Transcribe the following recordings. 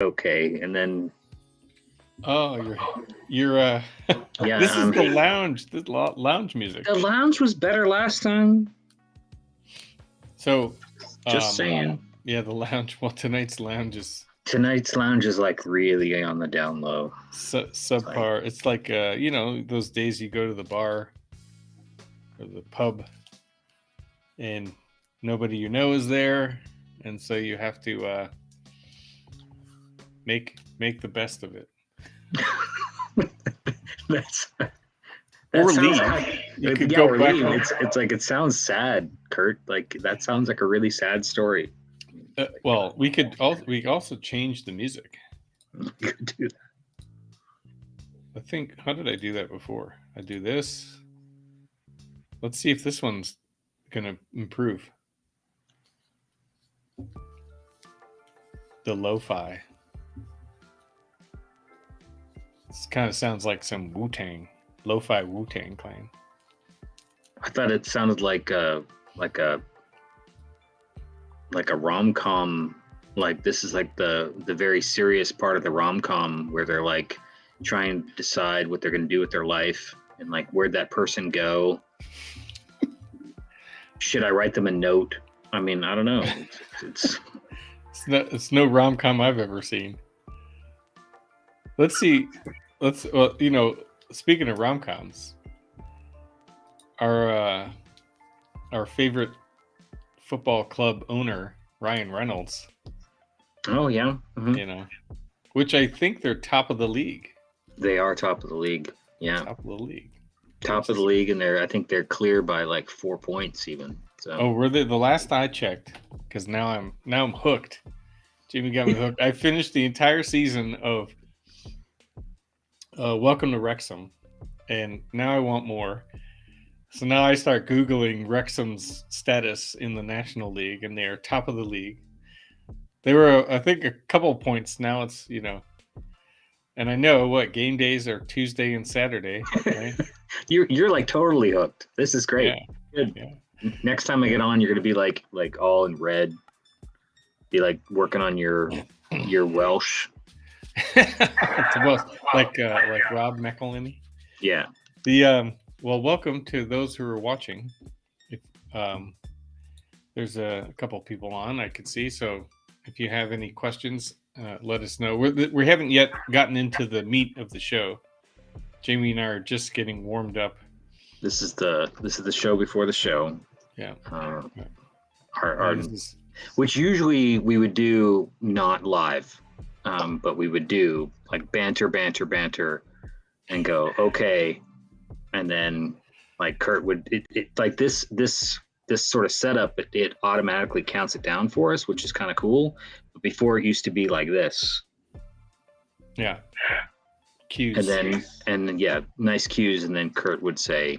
okay, and then Oh, you're yeah, this is the lounge, lounge music. the lounge was better last time. So, Just saying. yeah, the lounge. Well, tonight's lounge is Tonight's lounge is like really on the down low. subpar. It's like those days you go to the bar or the pub and nobody you know is there, and so you have to make the best of it. That's or leave. You could go back. It's like it sounds sad, Kurt. Like that sounds like a really sad story. Well, we also change the music. You could do that. I think, how did I do that before? I do this. Let's see if this one's gonna improve. The lo-fi. This kind of sounds like some Wu-Tang, lo-fi Wu-Tang Clan. I thought it sounded like a rom-com. Like this is like the very serious part of the rom-com where they're like trying to decide what they're going to do with their life and like where'd that person go. Should I write them a note? I mean, I don't know. It's no rom-com I've ever seen. Let's see. Speaking of rom-coms, our favorite football club owner, Ryan Reynolds. Oh yeah. Mm-hmm. Which I think they're top of the league. They are top of the league. Yeah. Top of the league. Top of the league, and I think they're clear by like 4 points even. So. Oh, were they? The last I checked, because now I'm hooked. Jamie got me hooked. I finished the entire season of Welcome to Wrexham, and now I want more. So now I start Googling Wrexham's status in the National League, and they are top of the league. They were, I think, a couple of points. Now it's, and I know what game days are Tuesday and Saturday. Right? You're like totally hooked. This is great. Yeah. Good. Yeah. Next time I get on, you're gonna be like all in red. Be like working on your Welsh. like Rob McElhenney. Yeah. Well, welcome to those who are watching. If there's a couple people on, I could see. So if you have any questions, let us know. We haven't yet gotten into the meat of the show. Jamie and I are just getting warmed up. This is the show before the show. Yeah. Which usually we would do not live, but we would do like banter, and go okay, and then like Kurt would it like this sort of setup. It automatically counts it down for us, which is kind of cool. But before it used to be like this. Yeah. Cues. And then nice cues, and then Kurt would say,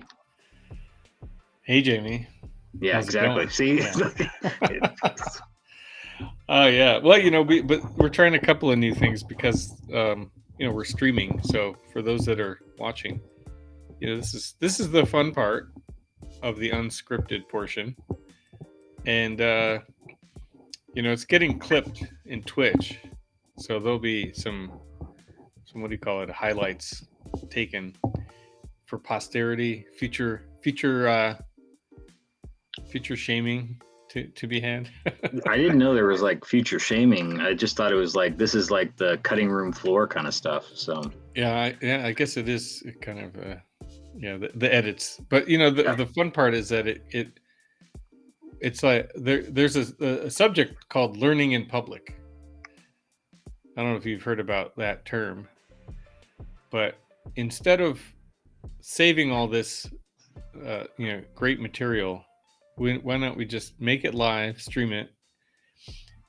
"Hey, Jamie." Yeah, exactly. See. Yeah. Oh yeah. Well, but we're trying a couple of new things because we're streaming. So for those that are watching, this is the fun part of the unscripted portion, and it's getting clipped in Twitch, so there'll be some what do you call it, highlights taken for posterity, future shaming to be had. I didn't know there was like future shaming. I just thought it was like this is like the cutting room floor kind of stuff. So I guess it is kind of the edits. But the fun part is that it's like there's a subject called learning in public. I don't know if you've heard about that term, but instead of saving all this great material, why don't we just make it live, stream it,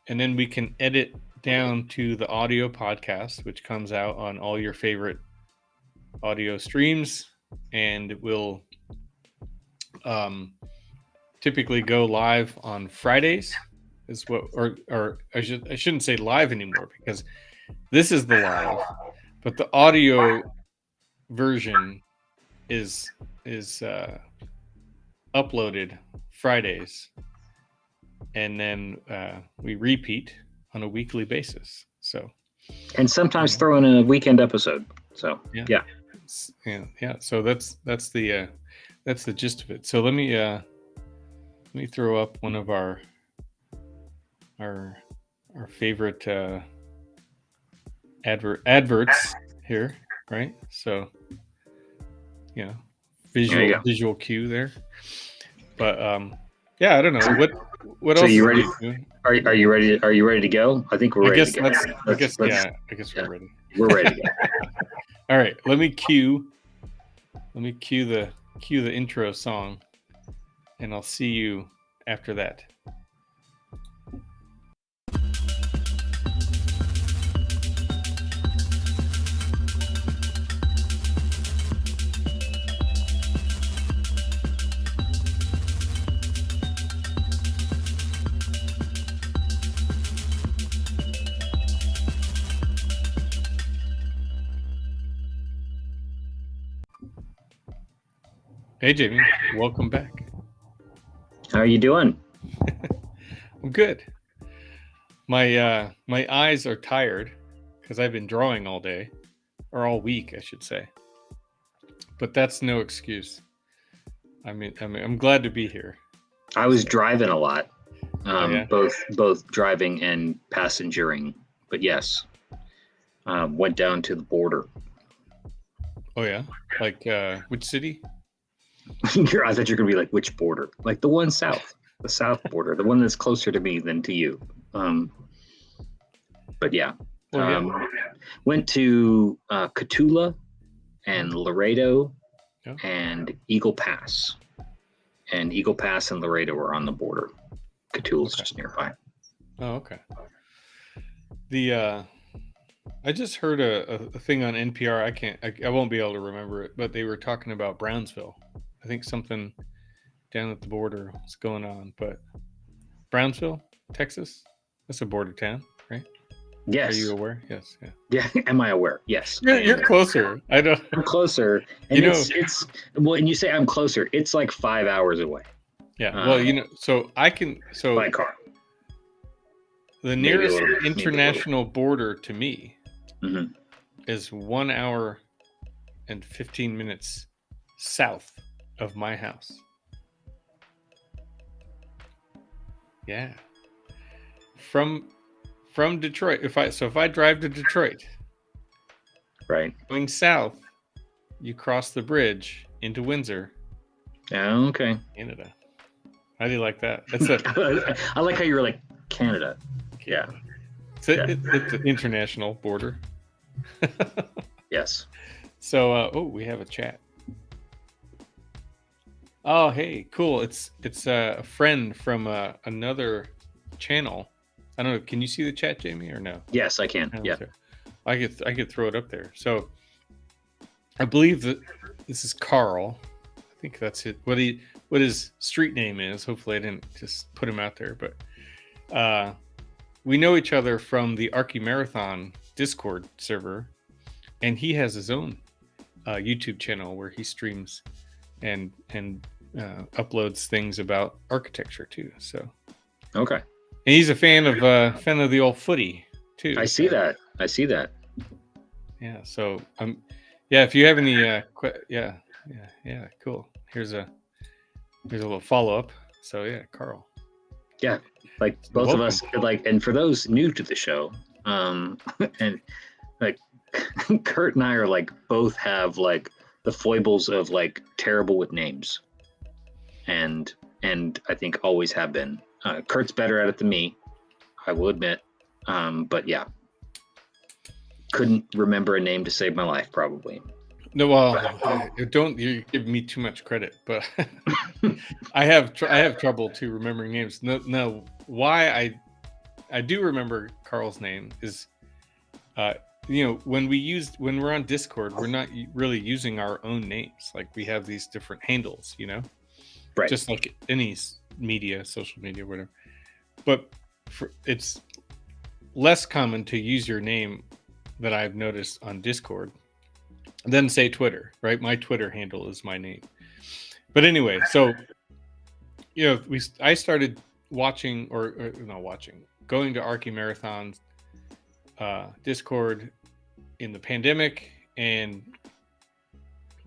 and then we can edit down to the audio podcast, which comes out on all your favorite audio streams, and it will typically go live on Fridays. Is what, or I shouldn't say live anymore, because this is the live, but the audio version is uploaded Fridays, and then we repeat on a weekly basis. So And sometimes throw in a weekend episode. So yeah. So that's the gist of it. So let me throw up one of our favorite adverts here, right? So visual cue there. But yeah, I don't know what else. So you ready? Are you ready? Are you ready to go? I think we're ready to go. I guess we're ready. We're ready to go. All right, let me cue the intro song, and I'll see you after that. Hey, Jamie, welcome back. How are you doing? I'm good. My eyes are tired because I've been drawing all day, or all week, I should say. But that's no excuse. I mean, I'm glad to be here. I was driving a lot, yeah? both driving and passengering. But yes, went down to the border. Oh yeah, like which city? I thought you were gonna be like, which border? Like the one south, the south border, the one that's closer to me than to you. But yeah, went to Cotulla and Laredo and Eagle Pass. And Eagle Pass and Laredo are on the border. Cotulla's just nearby. Oh, okay. I just heard a thing on NPR. I won't be able to remember it, but they were talking about Brownsville. I think something down at the border was going on, but Brownsville, Texas, that's a border town, right? Yes. Are you aware? Yes. Yeah. Am I aware? Yes. You're closer. I don't. I'm closer, and it's well. And you say I'm closer. It's like 5 hours away. Yeah. Well, so I can. So by car. The nearest international border to me is 1 hour and 15 minutes south of my house. Yeah. From Detroit. If I drive to Detroit, right, going south, you cross the bridge into Windsor. Oh, okay. Canada. How do you like that? I like how you were like Canada. Yeah. It's an international border. Yes. So, we have a chat. Oh, hey, cool. It's a friend from another channel. I don't know. Can you see the chat, Jamie, or no? Yes, I can. Yeah. I could throw it up there. So, I believe that this is Carl. I think that's it. What his street name is. Hopefully, I didn't just put him out there, but we know each other from the Archie Marathon Discord server, and he has his own YouTube channel where he streams and uploads things about architecture too. So okay, and he's a fan of the old footy too. I see that. Yeah. So if you have any cool. Here's a little follow up. So yeah, Carl. Yeah, like both Welcome. Of us, like, and for those new to the show, and like Kurt and I are like both have like the foibles of like terrible with names, and I think always have been. Kurt's better at it than me, I will admit, but yeah, couldn't remember a name to save my life probably. No, well, don't you give me too much credit, but I have trouble too remembering names. No, why I do remember Carl's name is, when we're on Discord, we're not really using our own names. Like we have these different handles, right? Just like any media, social media, whatever. But it's less common to use your name that I've noticed on Discord. Then say Twitter, right? My Twitter handle is my name. But anyway, so I started watching or not watching, going to Archie marathons Discord in the pandemic and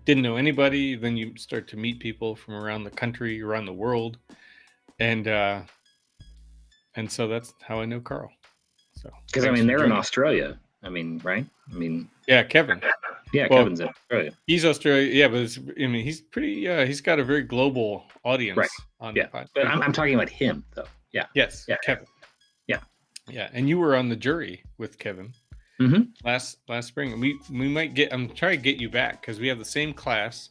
didn't know anybody. Then you start to meet people from around the country, around the world, and so that's how I know Carl. So because I mean they're in Australia. I mean, right? I mean, yeah, Kevin. Yeah, well, Kevin's in Australia. He's Australia. Yeah, but he's pretty. He's got a very global audience on the podcast. But I'm talking about him though. Yeah. Yes. Yeah. Kevin. Yeah. Yeah, and you were on the jury with Kevin last spring. We might get. I'm trying to get you back because we have the same class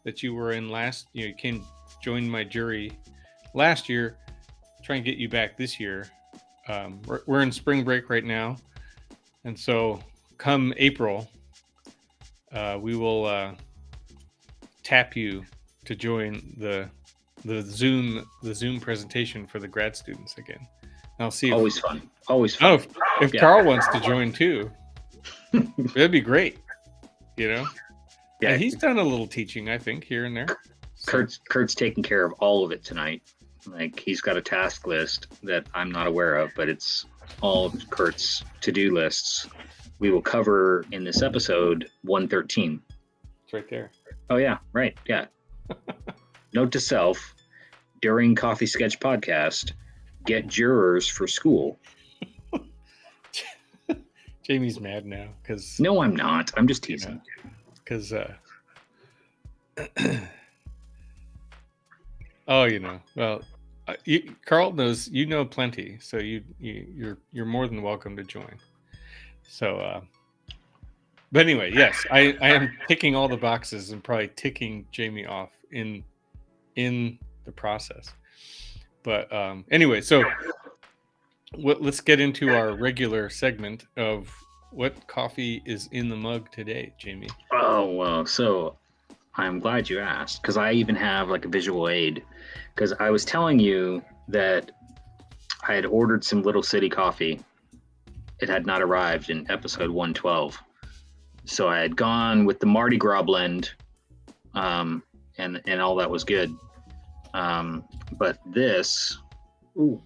that you were in last. You came join my jury last year. Try and get you back this year. We're in spring break right now, and so come April, we will tap you to join the Zoom presentation for the grad students again. I'll see. Always fun. Oh, if Carl wants to join too, that'd be great. Yeah, and he's done a little teaching, I think, here and there. So. Kurt's taking care of all of it tonight. Like he's got a task list that I'm not aware of, but it's all of Kurt's to-do lists. We will cover in this episode 113. It's right there. Oh yeah, right. Yeah. Note to self: during Coffee Sketch Podcast, get jurors for school. Jamie's mad now because no, I'm not. I'm just teasing. Because well, Carl knows plenty, so you're more than welcome to join. So, but anyway, yes, I am ticking all the boxes and probably ticking Jamie off in the process. But anyway, so let's get into our regular segment of what coffee is in the mug today, Jamie. Oh, well, so I'm glad you asked because I even have like a visual aid because I was telling you that I had ordered some Little City coffee. It had not arrived in episode 112. So I had gone with the Mardi Gras blend and all that was good. But this, ooh.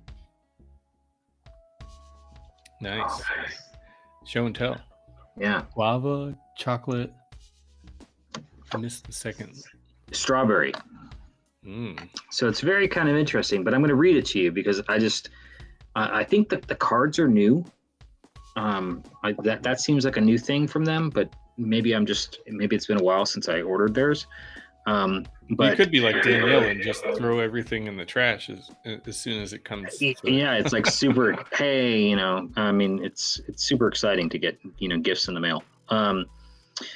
Nice. Show and tell. Yeah. Guava, chocolate. I missed the second. Strawberry. So it's very kind of interesting, but I'm going to read it to you because I think that the cards are new. That seems like a new thing from them, but maybe it's been a while since I ordered theirs. But you could be like Danielle and just throw everything in the trash as soon as it comes. Yeah, it's like super. Hey, I mean, it's super exciting to get gifts in the mail.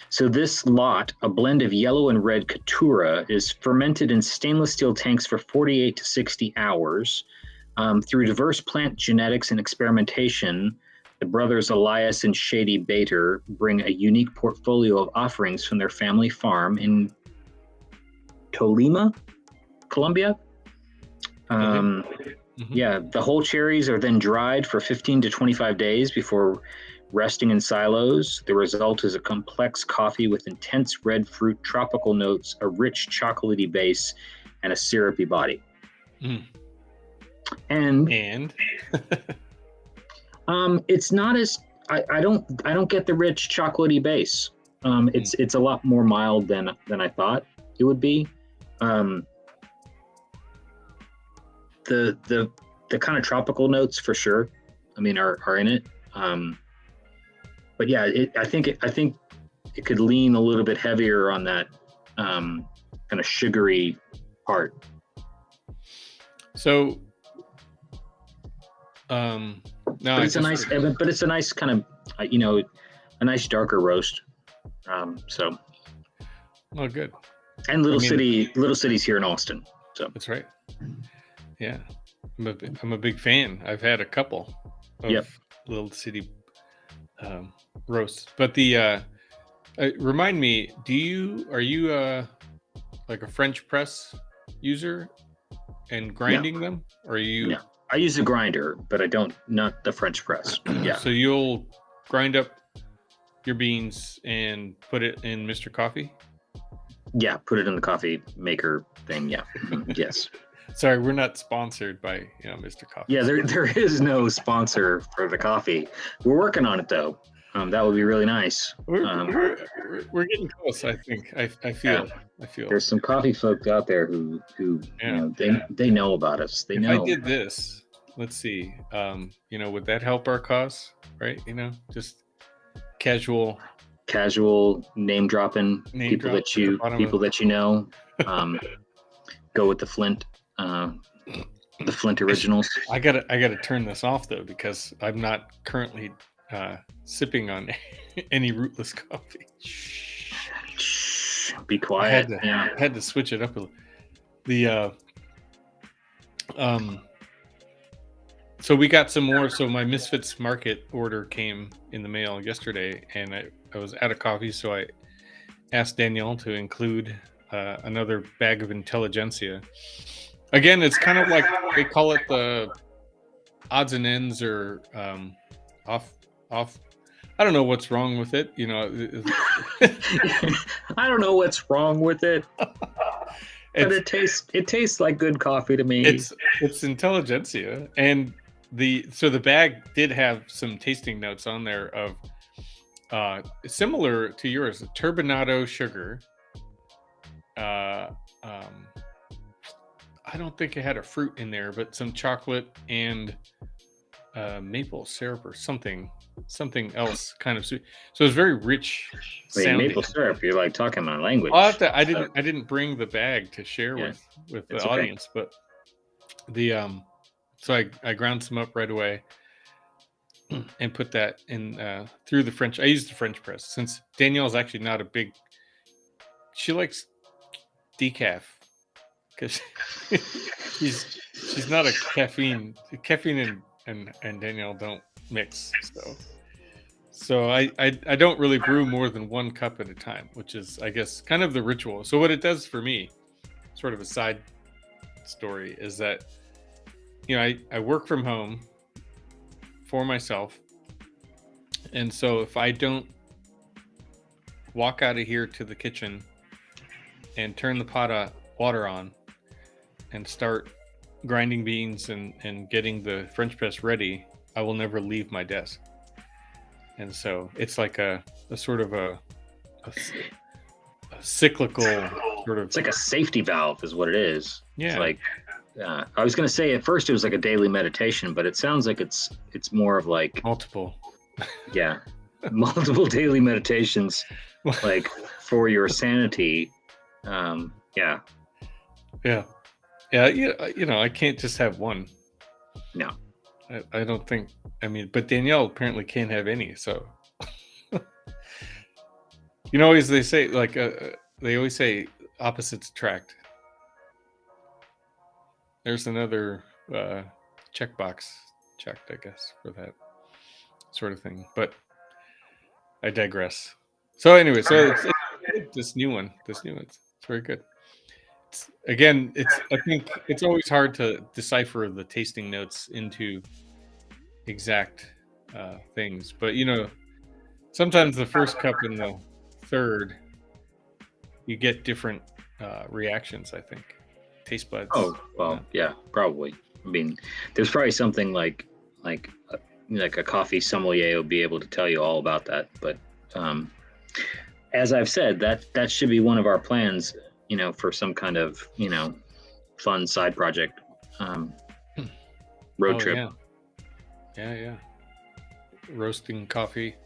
So this lot, a blend of yellow and red Caturra, is fermented in stainless steel tanks for 48 to 60 hours. Through diverse plant genetics and experimentation, the brothers Elias and Shady Bader bring a unique portfolio of offerings from their family farm in Tolima, Colombia. Yeah, the whole cherries are then dried for 15 to 25 days before resting in silos. The result is a complex coffee with intense red fruit, tropical notes, a rich chocolatey base, and a syrupy body. And it's not as I don't get the rich chocolatey base. It's a lot more mild than I thought it would be. The kind of tropical notes for sure, I mean, are in it. But yeah, I think it could lean a little bit heavier on that kind of sugary part. So, but it's a nice kind of a nice darker roast. So. Oh, good. And Little City's here in Austin. So that's right. Yeah, I'm a big fan. I've had a couple of Little City roasts. But the remind me, are you like a French press user and grinding them, or are you? No, I use a grinder, but I don't, not the French press. Yeah. So you'll grind up your beans and put it in Mr. Coffee? Yeah, put it in the coffee maker thing. Yeah. Yes. Sorry, we're not sponsored by Mr. Coffee. Yeah, there is no sponsor for the coffee. We're working on it though. That would be really nice. We're getting close. I think. I feel. Yeah. I feel. There's some coffee folks out there who they know about us. They know. If I did this, let's see. Would that help our cause? Right? Just casual name dropping people that you know. Go with the Flint. The Flint originals. I gotta turn this off though, because I'm not currently sipping on any rootless coffee. Shh, be quiet. I had to switch it up a little. So we got some more. So my Misfits Market order came in the mail yesterday, and I was out of coffee, so I asked Danielle to include another bag of intelligentsia. Again, it's kind of like they call it the odds and ends, or off. I don't know what's wrong with it. I don't know what's wrong with it. But it tastes like good coffee to me. It's intelligentsia, and the bag did have some tasting notes on there of similar to yours, turbinado sugar. I don't think it had a fruit in there, but some chocolate and maple syrup or something else kind of sweet. So it's very rich. Sounding. Maple syrup. You're like talking my language. I didn't bring the bag to share with the audience, but so I ground some up right away and put that in through the French. I used the French press since Danielle's actually not a big. She likes decaf because she's not a caffeine and Danielle don't mix, so I don't really brew more than 1 cup at a time, which is, I guess, kind of the ritual. So what it does for me, sort of a side story, is that I work from home for myself, and so if I don't walk out of here to the kitchen and turn the pot of water on and start grinding beans and getting the French press ready, I will never leave my desk. And so it's like a sort of a cyclical sort of. It's like a safety valve, is what it is. Yeah. It's like I was going to say at first it was like a daily meditation, but it sounds like it's more of like multiple. Yeah, multiple daily meditations, like for your sanity. Yeah. I can't just have one. No. I don't think. I mean, but Danielle apparently can't have any. So, as they say, like they always say, opposites attract. There's another checkbox checked, I guess, for that sort of thing. But I digress. So anyway, it's this new one. It's very good. I think it's always hard to decipher the tasting notes into exact things, but sometimes the first cup and the third, you get different reactions. I think taste buds. Oh well, yeah, probably. I mean, there's probably something like a coffee sommelier will be able to tell you all about that. But as I've said, that should be one of our plans. For some kind of, fun side project, road trip. Yeah. Roasting coffee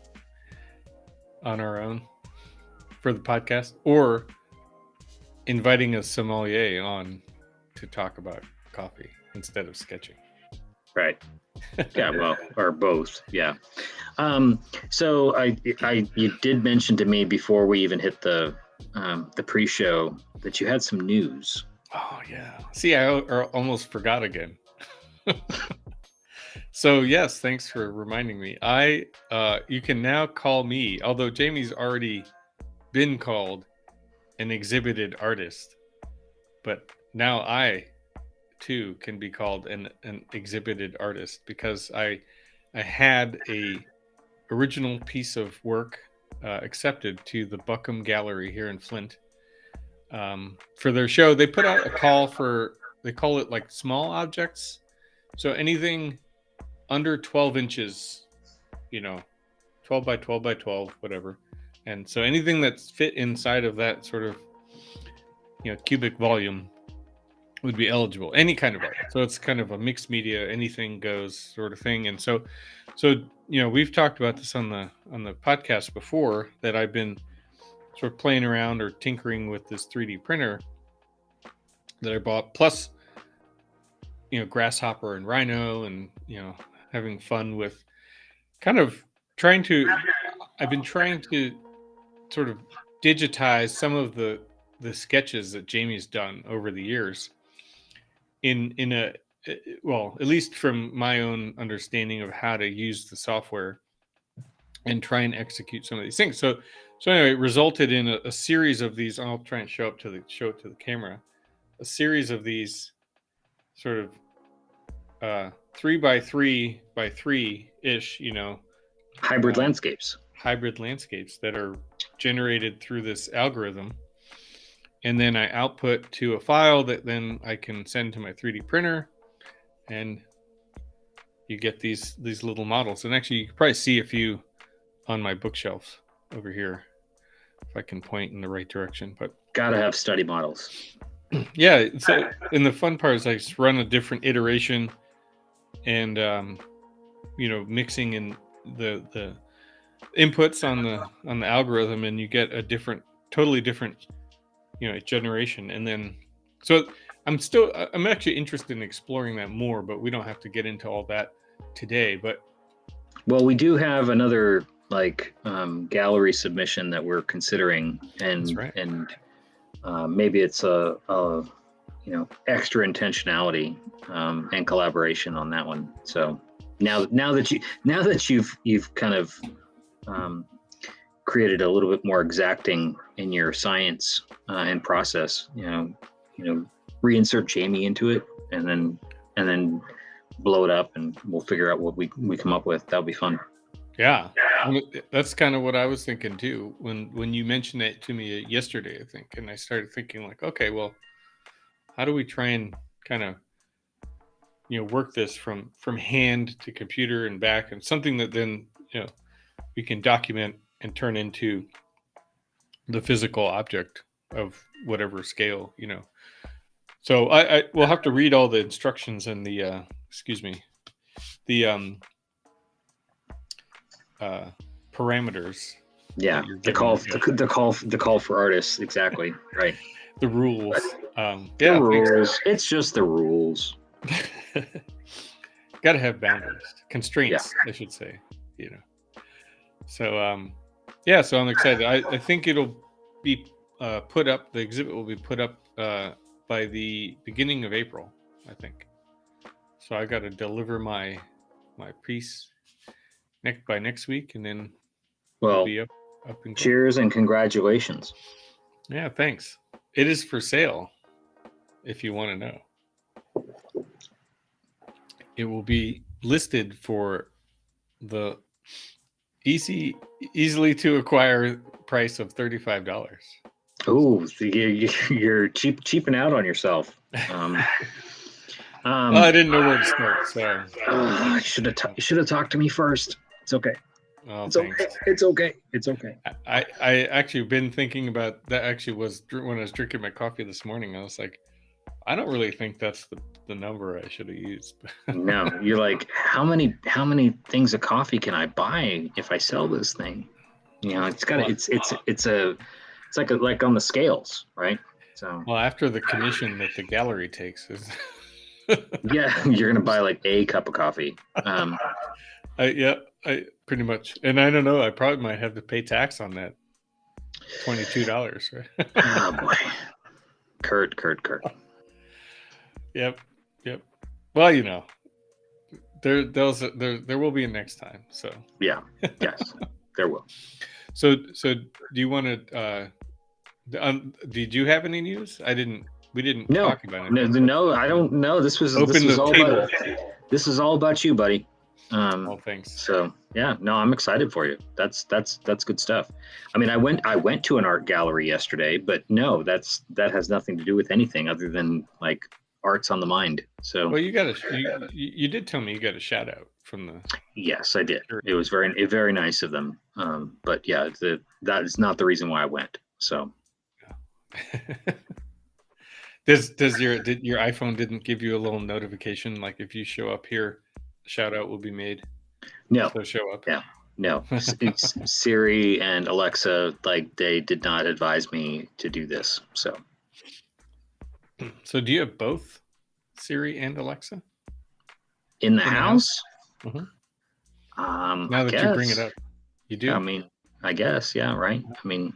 on our own for the podcast, or inviting a sommelier on to talk about coffee instead of sketching. Right. Yeah, well, or both. Yeah. So you did mention to me before we even hit the pre-show that you had some news. Oh yeah. See, I almost forgot again. So yes, thanks for reminding me. You can now call me, although Jamie's already been called an exhibited artist, but now I too can be called an exhibited artist, because I had a original piece of work accepted to the Buckham Gallery here in Flint for their show. They put out a call for they call it like small objects. So anything under 12 inches, 12 by 12 by 12, whatever. And so anything that's fit inside of that sort of, cubic volume would be eligible, any kind of art. So it's kind of a mixed media, anything goes sort of thing. And so we've talked about this on the podcast before, that I've been sort of playing around or tinkering with this 3D printer that I bought, plus Grasshopper and Rhino, and having fun with kind of I've been trying to sort of digitize some of the sketches that Jamie's done over the years in a, well, at least from my own understanding of how to use the software and try and execute some of these things. So anyway, it resulted in a series of these. I'll try and show it to the camera. A series of these sort of 3 by 3 by 3 ish, hybrid landscapes that are generated through this algorithm. And then I output to a file that then I can send to my 3D printer, and you get these little models. And actually, you can probably see a few on my bookshelf over here, if I can point in the right direction. But gotta have study models. Yeah. So, and the fun part is I just run a different iteration, and mixing in the inputs on the algorithm, and you get a totally different generation. And then so I'm actually interested in exploring that more, but we don't have to get into all that today. But well, we do have another gallery submission that we're considering, and that's right. And maybe it's a extra intentionality and collaboration on that one. So now that you've kind of created a little bit more exacting in your science and process, reinsert Jamie into it, and then blow it up, and we'll figure out what we come up with. That'll be fun. Yeah. That's kind of what I was thinking too when you mentioned it to me yesterday, I think, and I started thinking like, okay, well, how do we try and kind of work this from hand to computer and back, and something that then we can document and turn into the physical object of whatever scale, So I will have to read all the instructions and the parameters. Yeah, the call for artists, exactly. Right. The rules. The rules. It's just the rules. Got to have boundaries, constraints, I should say. So so I'm excited. I think it'll be put up. The exhibit will be put up by the beginning of April, I think. So I got to deliver my piece by next week, and then well, be up and cheers and congratulations. Yeah, thanks. It is for sale, if you want to know. It will be listed for the easily to acquire price of $35. Oh, you're cheaping out on yourself. Well, I didn't know where to start, so you should have talked to me first. It's okay. Oh, it's thanks. okay. It's okay. It's okay. I actually been thinking about that. Actually, was when I was drinking my coffee this morning. I was like, I don't really think that's the number I should have used. No, you're like, how many things of coffee can I buy if I sell this thing? It's got it's like on the scales, right? So well, after the commission that the gallery takes is yeah, you're gonna buy like a cup of coffee. I pretty much, and I don't know, I probably might have to pay tax on that $22, right? Oh boy, Kurt. Yep. Well, there will be a next time. So yeah, yes, there will. So do you want to? Did you have any news? We didn't talk about it. No, I don't know. This was all about you, buddy. Thanks. So yeah, no, I'm excited for you. That's good stuff. I mean, I went to an art gallery yesterday, but no, that has nothing to do with anything other than like arts on the mind. So Well, you did tell me you got a shout out from the. yes, I did. Sure. It was very nice of them. But yeah, that is not the reason why I went. So Did your iPhone didn't give you a little notification like if you show up here, shout out will be made? no, So show up. yeah, no. Siri and Alexa, like they did not advise me to do this. So do you have both Siri and Alexa in the house? Mm-hmm. Now that you bring it up, you do. I mean, I guess, yeah, right. I mean,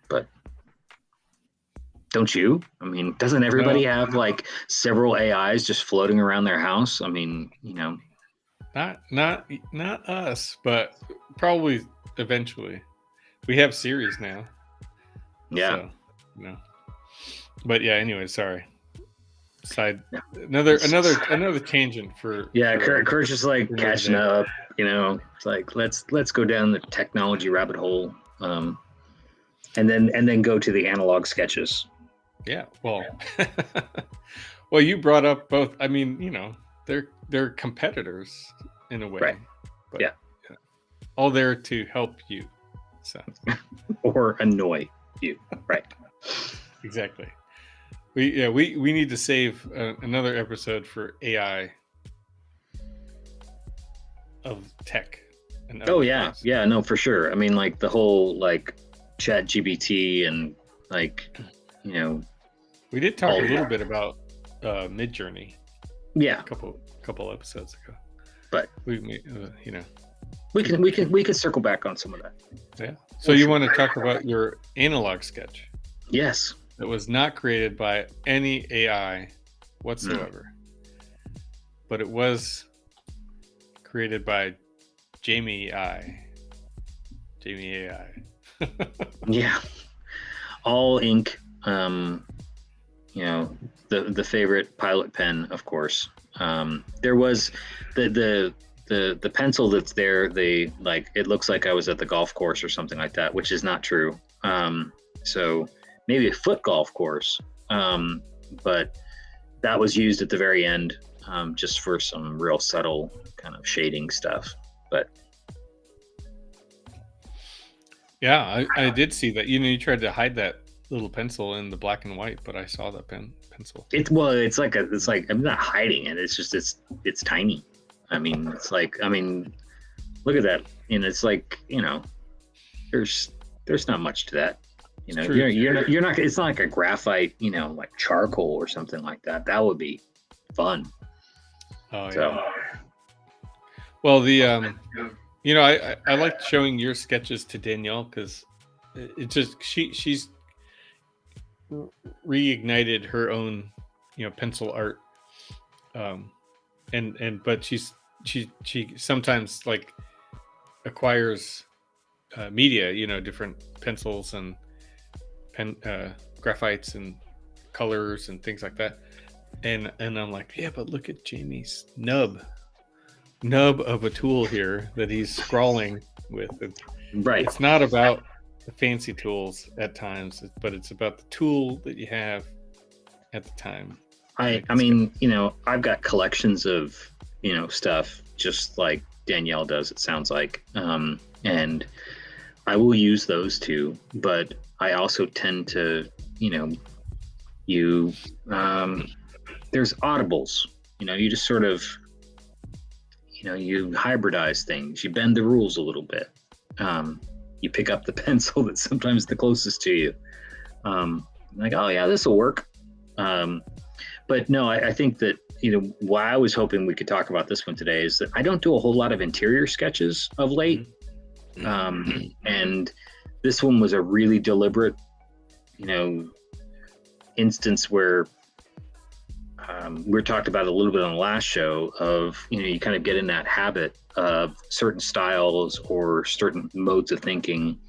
but don't you? I mean, doesn't everybody have like several AIs just floating around their house? I mean, not us, but probably eventually. We have Siris now. Yeah. So, But yeah, anyway, sorry. Another tangent for. Yeah, Kurt's just like catching up. It's like let's go down the technology rabbit hole, and then go to the analog sketches. Yeah, well, you brought up both. I mean, they're competitors in a way, right? But, yeah, all there to help you, so or annoy you, right? Exactly. We need to save another episode for AI of tech. Oh yeah, things. Yeah, no, for sure. I mean, like the whole like Chat GBT and like we did talk a little bit about Midjourney. Yeah, a couple episodes ago. But we can circle back on some of that. Yeah. So you want to talk about your analog sketch? Yes. That was not created by any AI whatsoever, but it was created by Jamie AI. Yeah, all ink. The favorite Pilot pen, of course. There was the pencil that's there. It looks like I was at the golf course or something like that, which is not true. So maybe a foot golf course, but that was used at the very end, just for some real subtle kind of shading stuff. But yeah, I did see that. You tried to hide that little pencil in the black and white, but I saw that pencil. It's like I'm not hiding it. It's just it's tiny. I mean, look at that. It's like there's not much to that. You're not. It's not like a graphite, like charcoal or something like that. That would be fun. Oh yeah. Well, the I liked showing your sketches to Danielle because it just she's reignited her own pencil art, but she sometimes like acquires media, different pencils and graphites and colors and things like that, and I'm like, yeah, but look at Jamie's nub of a tool here that he's scrawling with. Right. It's not about the fancy tools at times, but it's about the tool that you have at the time. I mean, I've got collections of stuff just like Danielle does, it sounds like, and I will use those too, but I also tend to, there's audibles, you just sort of, you hybridize things, you bend the rules a little bit. You pick up the pencil that's sometimes the closest to you. Like, oh yeah, this will work. But no, I think that, why I was hoping we could talk about this one today is that I don't do a whole lot of interior sketches of late. And this one was a really deliberate, instance where we talked about a little bit on the last show of, you kind of get in that habit of certain styles or certain modes of thinking,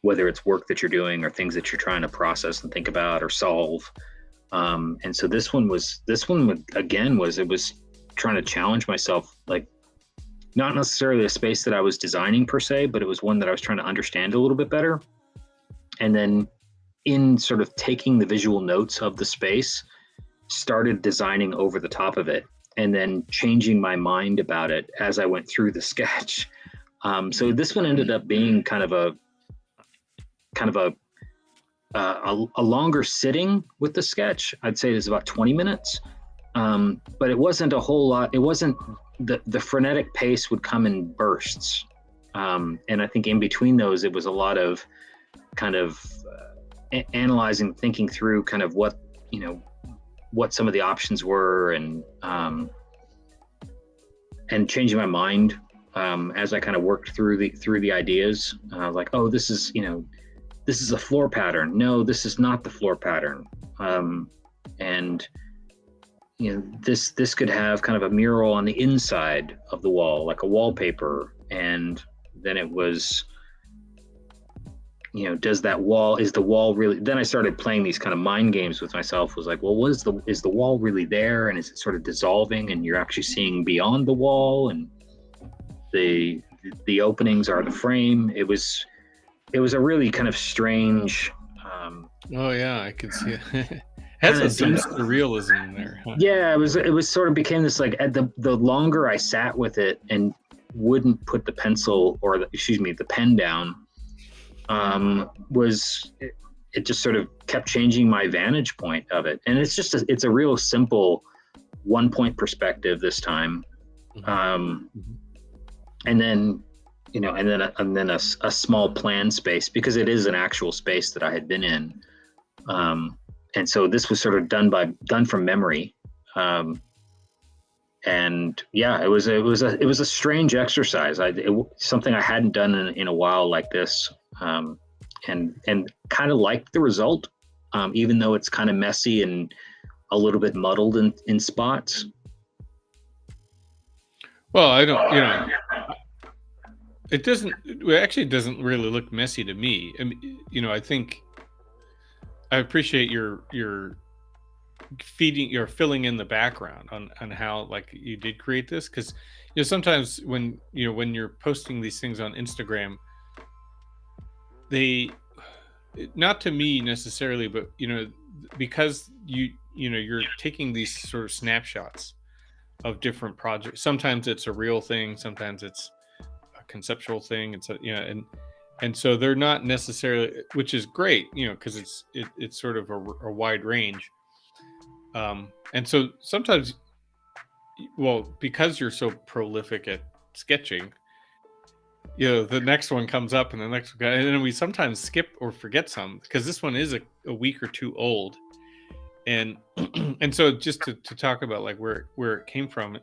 whether it's work that you're doing or things that you're trying to process and think about or solve. And so this one was trying to challenge myself, like not necessarily a space that I was designing per se, but it was one that I was trying to understand a little bit better. And then in sort of taking the visual notes of the space, started designing over the top of it, and then changing my mind about it as I went through the sketch. So this one ended up being kind of a longer sitting with the sketch. I'd say it was about 20 minutes, but it wasn't a whole lot. It wasn't the frenetic pace would come in bursts, and I think in between those, it was a lot of kind of analyzing, thinking through kind of what some of the options were, and changing my mind as I kind of worked through the ideas. Like, oh, this is a floor pattern. No, this is not the floor pattern. And this could have kind of a mural on the inside of the wall, like a wallpaper. And then it was, is the wall really? Then I started playing these kind of mind games with myself. Was like, well, is the wall really there? And is it sort of dissolving? And you're actually seeing beyond the wall, and the openings are the frame. It was a really kind of strange. Oh yeah, I could see it. Has some surrealism in there. Huh? Yeah, it was sort of became this, like, the longer I sat with it and wouldn't put the pencil or the pen down, it just sort of kept changing my vantage point of it. And it's just it's a real simple 1-point perspective this time. And then a small plan space, because it is an actual space that I had been in. And so this was sort of done from memory. And yeah, it was a strange exercise. Something I hadn't done in a while like this. And kind of liked the result, even though it's kind of messy and a little bit muddled in spots. Well, I don't, it actually doesn't really look messy to me. I mean, I think I appreciate your filling in the background on how, like, you did create this, because sometimes when you're posting these things on Instagram, they, not to me necessarily, but because you're taking these sort of snapshots of different projects. Sometimes it's a real thing, sometimes it's a conceptual thing. It's and so they're not necessarily, which is great, because it's sort of a wide range. And so sometimes, well, because you're so prolific at sketching, the next one comes up and the next one, and then we sometimes skip or forget some, because this one is a week or two old. And and so just to talk about, like, where it came from,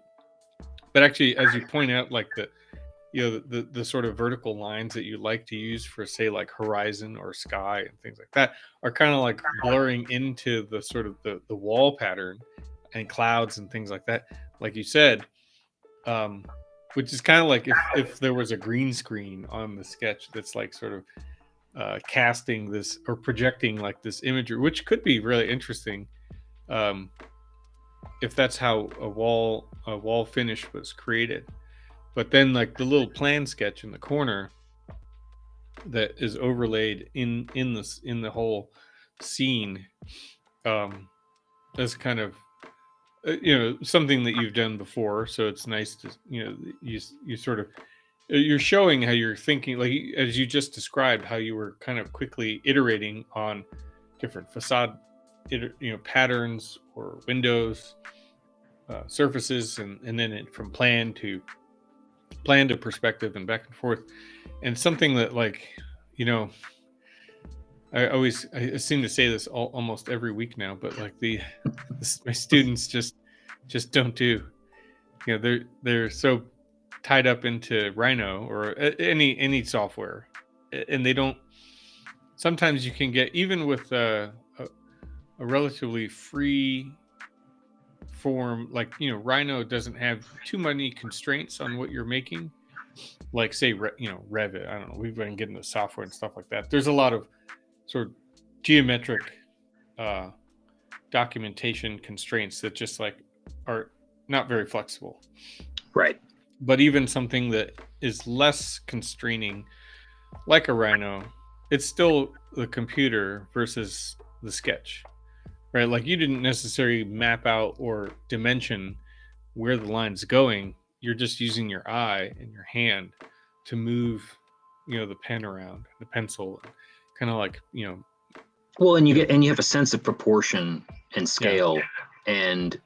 but actually, as you point out, like the sort of vertical lines that you like to use for, say, like horizon or sky and things like that, are kind of like blurring into the sort of the wall pattern and clouds and things like that, like you said, which is kind of like if there was a green screen on the sketch that's like sort of casting this or projecting like this imagery, which could be really interesting, if that's how a wall finish was created. But then, like, the little plan sketch in the corner that is overlaid in the whole scene, is kind of something that you've done before. So it's nice to you sort of, you're showing how you're thinking, like, as you just described, how you were kind of quickly iterating on different facade patterns or windows, surfaces, and then from plan to perspective and back and forth. And something that, like, I seem to say this almost every week now, but like my students just don't do. They're so tied up into Rhino or any software, and they don't. Sometimes you can get, even with a relatively free form, like, Rhino doesn't have too many constraints on what you're making, like, say, Revit. I don't know, we've been getting the software and stuff like that. There's a lot of sort of geometric documentation constraints that just, like, are not very flexible. Right. But even something that is less constraining, like a Rhino, it's still the computer versus the sketch, right? Like you didn't necessarily map out or dimension where the line's going. You're just using your eye and your hand to move, the pen around, the pencil, kind of like, Well, and you have a sense of proportion and yeah, scale, and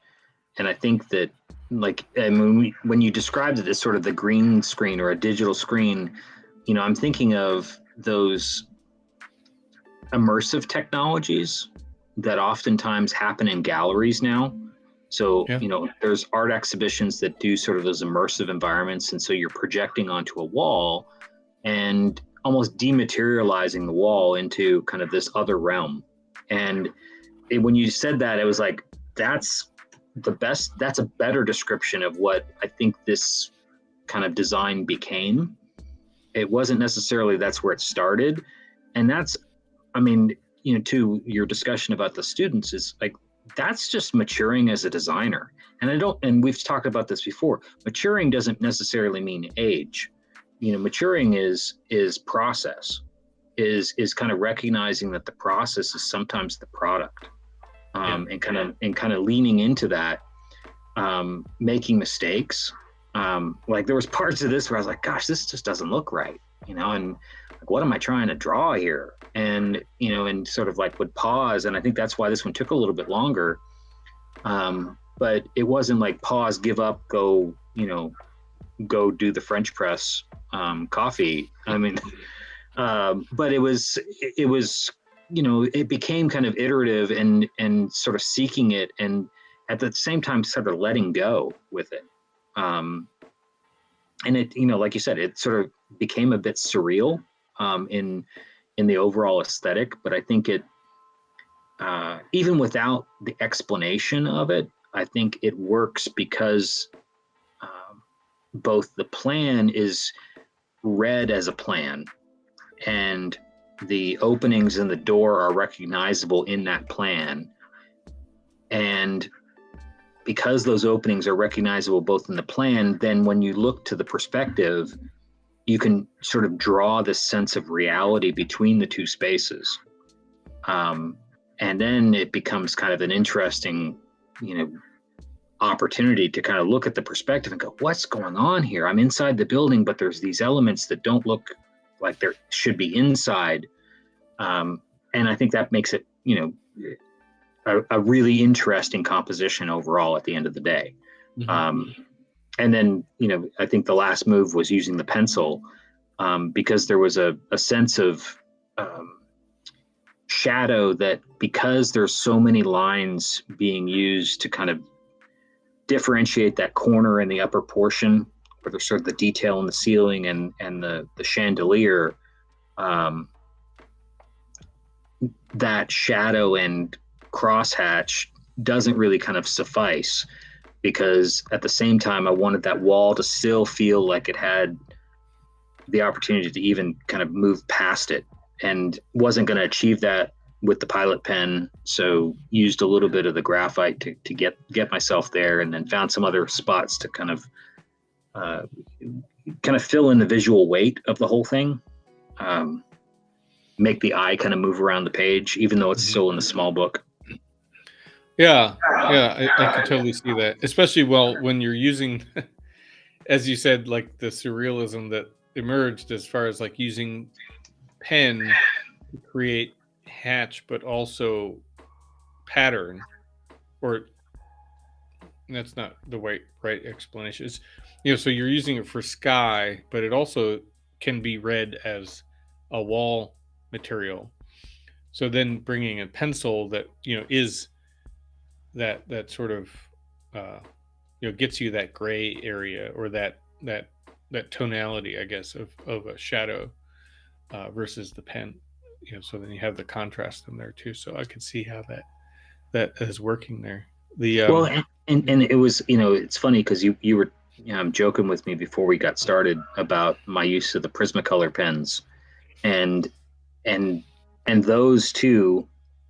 I think that, like, I mean, when you described it as sort of the green screen or a digital screen, I'm thinking of those immersive technologies that oftentimes happen in galleries now. So, yeah, there's art exhibitions that do sort of those immersive environments. And so you're projecting onto a wall and almost dematerializing the wall into kind of this other realm. And when you said that, it was like, that's that's a better description of what I think this kind of design became. It wasn't necessarily that's where it started. And that's, I mean, to your discussion about the students, is like, that's just maturing as a designer. And we've talked about this before, maturing doesn't necessarily mean age. Maturing is process, is kind of recognizing that the process is sometimes the product. And kind of leaning into that, making mistakes. Like there was parts of this where I was like, gosh, this just doesn't look right, and like, what am I trying to draw here? And, and sort of like would pause. And I think that's why this one took a little bit longer. But it wasn't like pause, give up, go do the French press, coffee. I mean, but it was, it became kind of iterative and sort of seeking it, and at the same time sort of letting go with it. And it, like you said, it sort of became a bit surreal, in the overall aesthetic. But I think it, even without the explanation of it, I think it works because, both the plan is read as a plan, and the openings in the door are recognizable in that plan. And because those openings are recognizable both in the plan, then when you look to the perspective, you can sort of draw this sense of reality between the two spaces. And then it becomes kind of an interesting, opportunity to kind of look at the perspective and go, what's going on here? I'm inside the building, but there's these elements that don't look like they should be inside. And I think that makes it, a really interesting composition overall at the end of the day. Mm-hmm. And then, I think the last move was using the pencil, because there was a sense of shadow that, because there's so many lines being used to kind of differentiate that corner in the upper portion, where there's sort of the detail in the ceiling and the chandelier, that shadow and crosshatch doesn't really kind of suffice, because at the same time I wanted that wall to still feel like it had the opportunity to even kind of move past it, and wasn't going to achieve that with the Pilot pen. So used a little bit of the graphite to get myself there, and then found some other spots to kind of fill in the visual weight of the whole thing. Make the eye kind of move around the page, even though it's still in the small book. Yeah, I can totally see that, especially when you're using, as you said, like the surrealism that emerged as far as like using pen to create hatch, but also pattern, or that's not the right explanation. It's, so you're using it for sky, but it also can be read as a wall material. So then bringing a pencil that is that sort of gets you that gray area, or that tonality, I guess, of a shadow, versus the pen. So then you have the contrast in there too. So I could see how that is working there. Well, and it was, it's funny because you were joking with me before we got started about my use of the Prismacolor pens, and those two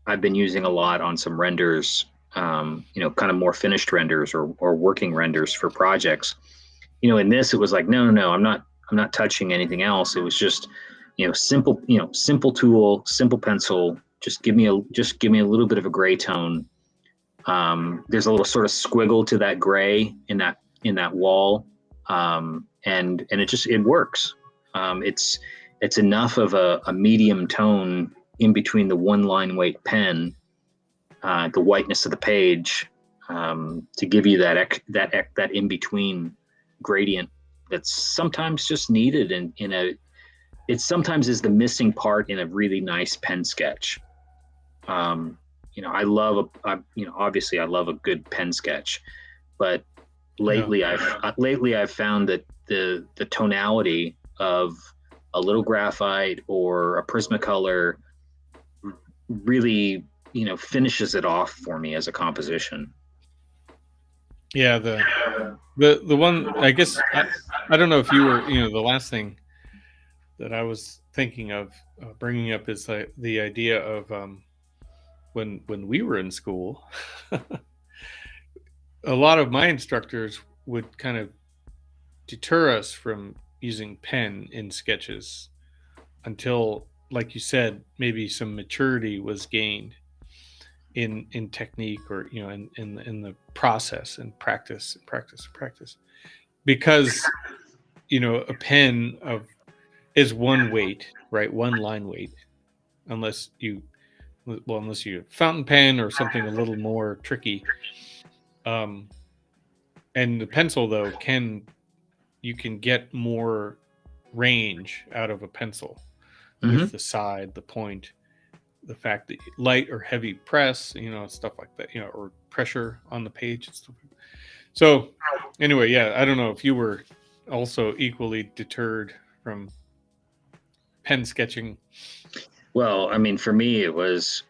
I've been using a lot on some renders, kind of more finished renders or working renders for projects. In this, it was like, no, I'm not touching anything else. It was just, simple tool, simple pencil. Just give me a little bit of a gray tone. There's a little sort of squiggle to that gray in that wall, and it works. It's enough of a medium tone in between the one line weight pen, the whiteness of the page, to give you that in between gradient that's sometimes just needed it sometimes is the missing part in a really nice pen sketch. Obviously I love a good pen sketch, but lately I've found that the tonality of a little graphite or a Prismacolor really, finishes it off for me as a composition. Yeah, the one, I guess, I don't know if you were, the last thing that I was thinking of bringing up is the idea of when we were in school, a lot of my instructors would kind of deter us from using pen in sketches until, like you said, maybe some maturity was gained in technique, or in the process, and practice, because a pen is one weight, right? One line weight, unless you fountain pen or something a little more tricky. And the pencil, though, you can get more range out of a pencil with the side, the point, the fact that light or heavy press, stuff like that, or pressure on the page and stuff. So anyway, yeah, I don't know if you were also equally deterred from pen sketching. Well, I mean, for me, it was,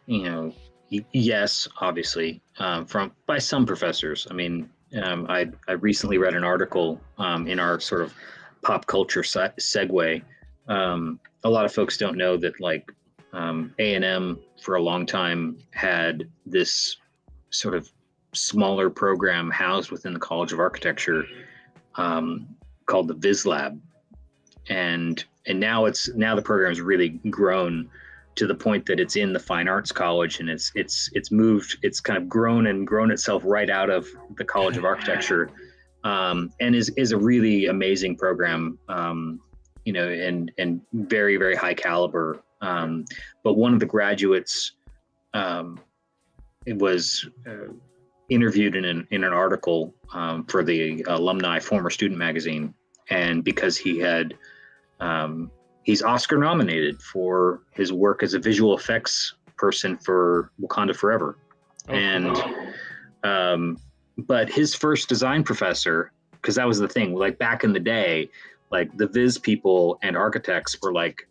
yes, obviously, by some professors. I mean, I recently read an article in our sort of pop culture segue. A lot of folks don't know that, like, A&M for a long time had this sort of smaller program housed within the College of Architecture called the Viz Lab, and now the program has really grown to the point that it's in the Fine Arts College, and it's kind of grown itself right out of the College of Architecture, and is a really amazing program, and very, very high caliber. But one of the graduates, it was interviewed in an article for the Alumni Former Student magazine, and because he's Oscar nominated for his work as a visual effects person for Wakanda Forever. And but his first design professor, because that was the thing, like back in the day, like the Viz people and architects were like,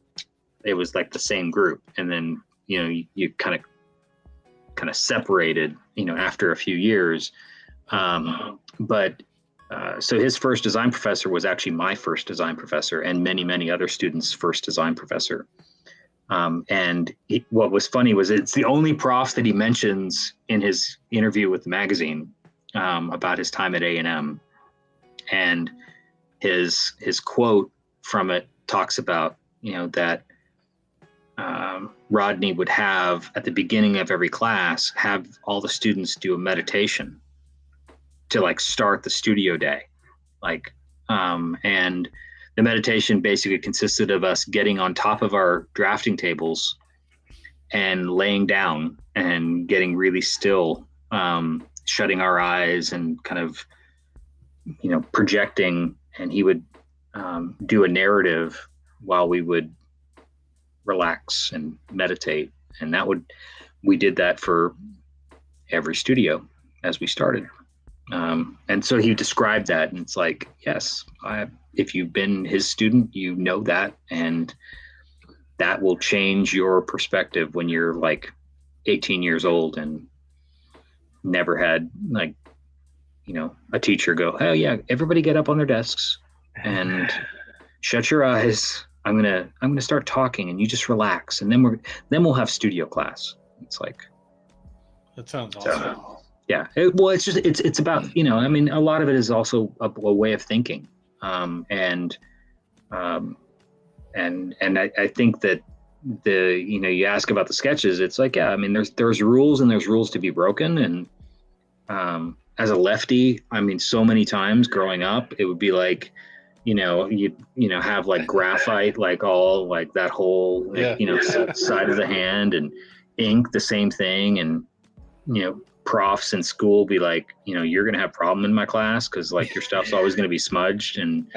it was like the same group, and then you kind of separated after a few years, so his first design professor was actually my first design professor, and many other students' first design professor. What was funny was it's the only prof that he mentions in his interview with the magazine about his time at A&M, and his quote from it talks about that Rodney would have at the beginning of every class have all the students do a meditation to like start the studio day, and the meditation basically consisted of us getting on top of our drafting tables and laying down and getting really still, shutting our eyes and kind of projecting, and he would do a narrative while we would relax and meditate, and we did that for every studio as we started. And so he described that, and it's like, yes, if you've been his student, that, and that will change your perspective when you're like 18 years old and never had a teacher go, oh yeah, everybody get up on their desks and shut your eyes. I'm gonna start talking, and you just relax, and then we'll have studio class. It's like, that sounds awesome. Yeah. It's about, I mean, a lot of it is also a way of thinking. I think that you ask about the sketches, it's like, yeah, I mean, there's rules and there's rules to be broken. And as a lefty, I mean, so many times growing up, it would be like, you have like graphite, like all like that whole, like, side of the hand, and ink, the same thing. And, profs in school be like, you're going to have problem in my class because like your stuff's always going to be smudged. And,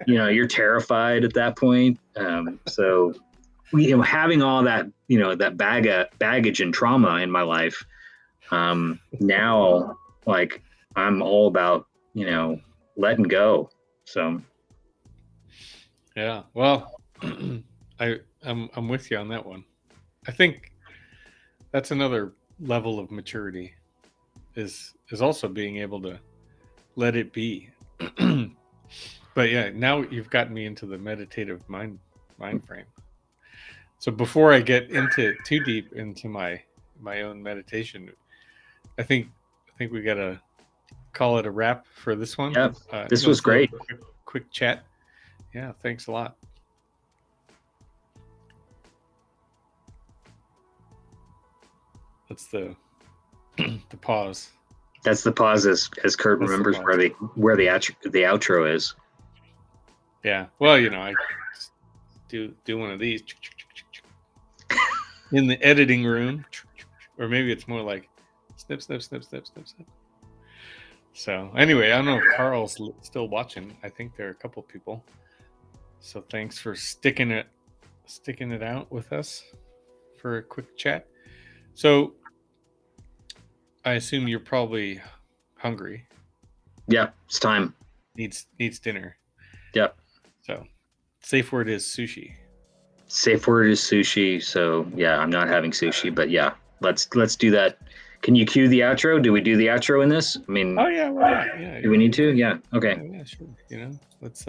you're terrified at that point. So, having all that, that baggage and trauma in my life, now, like, I'm all about, letting go. So. Yeah. Well, I'm with you on that one. I think that's another level of maturity is also being able to let it be. But yeah, now you've gotten me into the meditative mind frame. So before I get into too deep into my own meditation, I think we gotta call it a wrap for this one. Yeah, this was great. Quick chat. Yeah, thanks a lot. That's the pause. That's the pause as Kurt remembers where the outro is. Yeah. Well, I do one of these in the editing room, or maybe it's more like snip, snip, snip, snip, snip, snip. So anyway, I don't know if Carl's still watching. I think there are a couple people. So thanks for sticking it out with us for a quick chat. So I assume you're probably hungry. Yeah, it's time. Needs dinner. Yep. So safe word is sushi. Safe word is sushi. So yeah, I'm not having sushi, but yeah, let's do that. Can you cue the outro? Do we do the outro in this? I mean, oh yeah, well, yeah. Do we need to? Yeah. Okay. Yeah, sure. Let's